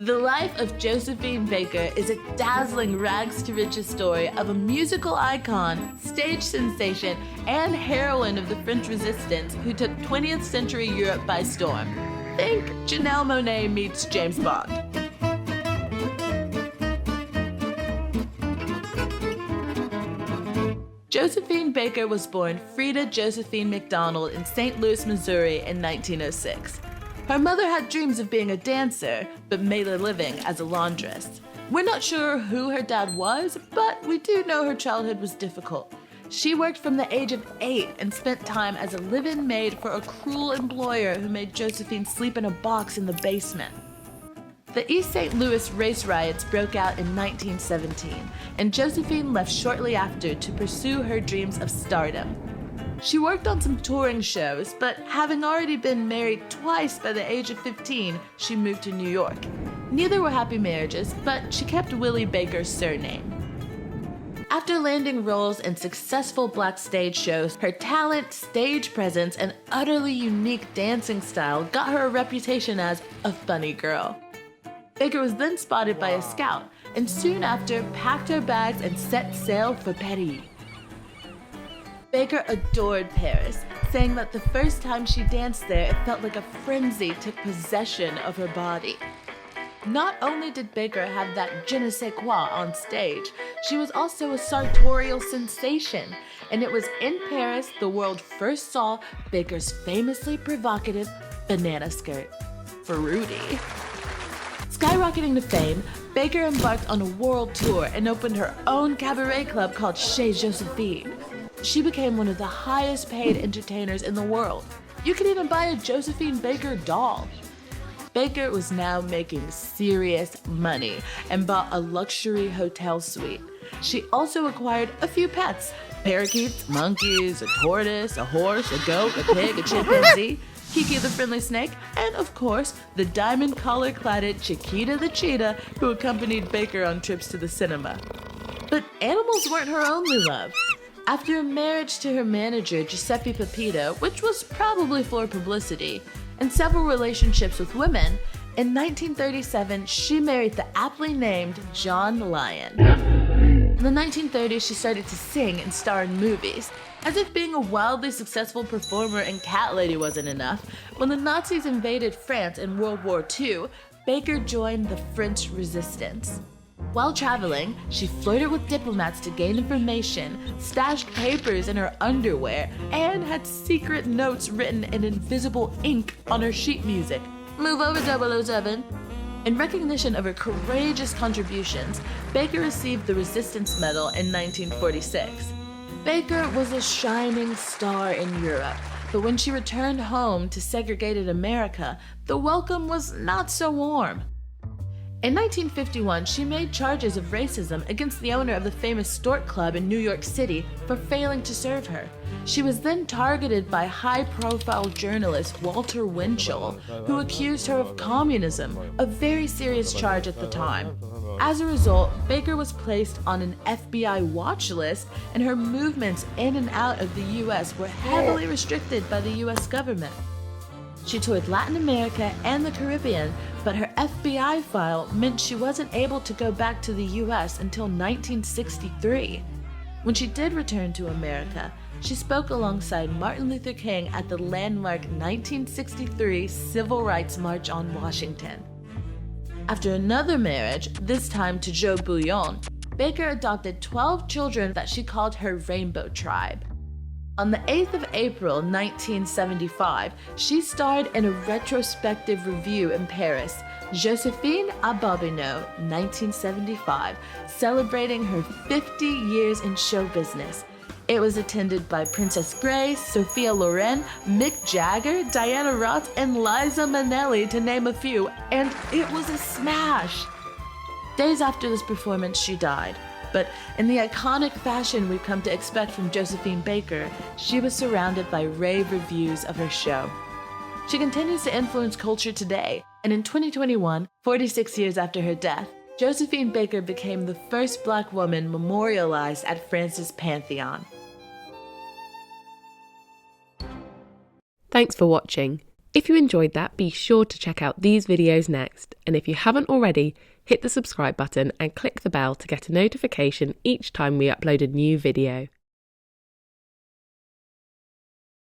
The life of Josephine Baker is a dazzling rags-to-riches story of a musical icon, stage sensation, and heroine of the French Resistance who took 20th century Europe by storm. Think Janelle Monáe meets James Bond. Josephine Baker was born Frida Josephine McDonald in St. Louis, Missouri in 1906. Her mother had dreams of being a dancer, but made a living as a laundress. We're not sure who her dad was, but we do know her childhood was difficult. She worked from the age of 8 and spent time as a live-in maid for a cruel employer who made Josephine sleep in a box in the basement. The East St. Louis race riots broke out in 1917, and Josephine left shortly after to pursue her dreams of stardom. She worked on some touring shows, but having already been married twice by the age of 15, she moved to New York. Neither were happy marriages, but she kept Willie Baker's surname. After landing roles in successful black stage shows, her talent, stage presence, and utterly unique dancing style got her a reputation as a funny girl. Baker was then spotted by a scout, and soon after packed her bags and set sail for Paris. Baker adored Paris, saying that the first time she danced there, it felt like a frenzy took possession of her body. Not only did Baker have that je ne sais quoi on stage, she was also a sartorial sensation, and it was in Paris the world first saw Baker's famously provocative banana skirt. Fruity. Skyrocketing to fame, Baker embarked on a world tour and opened her own cabaret club called Chez Josephine. She became one of the highest paid entertainers in the world. You could even buy a Josephine Baker doll. Baker was now making serious money and bought a luxury hotel suite. She also acquired a few pets: parakeets, monkeys, a tortoise, a horse, a goat, a pig, a chimpanzee, Kiki the friendly snake, and of course, the diamond collar-cladded Chiquita the cheetah who accompanied Baker on trips to the cinema. But animals weren't her only love. After a marriage to her manager, Giuseppe Pepito, which was probably for publicity, and several relationships with women, in 1937 she married the aptly named John Lyon. In the 1930s, she started to sing and star in movies. As if being a wildly successful performer and cat lady wasn't enough, when the Nazis invaded France in World War II, Baker joined the French Resistance. While traveling, she flirted with diplomats to gain information, stashed papers in her underwear, and had secret notes written in invisible ink on her sheet music. Move over, 007. In recognition of her courageous contributions, Baker received the Resistance Medal in 1946. Baker was a shining star in Europe, but when she returned home to segregated America, the welcome was not so warm. In 1951, she made charges of racism against the owner of the famous Stork Club in New York City for failing to serve her. She was then targeted by high-profile journalist Walter Winchell, who accused her of communism, a very serious charge at the time. As a result, Baker was placed on an FBI watch list, and her movements in and out of the U.S. were heavily restricted by the U.S. government. She toured Latin America and the Caribbean, but her FBI file meant she wasn't able to go back to the US until 1963. When she did return to America, she spoke alongside Martin Luther King at the landmark 1963 Civil Rights March on Washington. After another marriage, this time to Joe Bouillon, Baker adopted 12 children that she called her Rainbow Tribe. On the 8th of April 1975, she starred in a retrospective revue in Paris, Josephine à Bobino, 1975, celebrating her 50 years in show business. It was attended by Princess Grace, Sophia Loren, Mick Jagger, Diana Ross, and Liza Minnelli, to name a few, and it was a smash! Days after this performance, she died. But in the iconic fashion we've come to expect from Josephine Baker, she was surrounded by rave reviews of her show. She continues to influence culture today, and in 2021, 46 years after her death, Josephine Baker became the first Black woman memorialized at France's Pantheon. Thanks for watching. If you enjoyed that, be sure to check out these videos next. And if you haven't already, hit the subscribe button and click the bell to get a notification each time we upload a new video.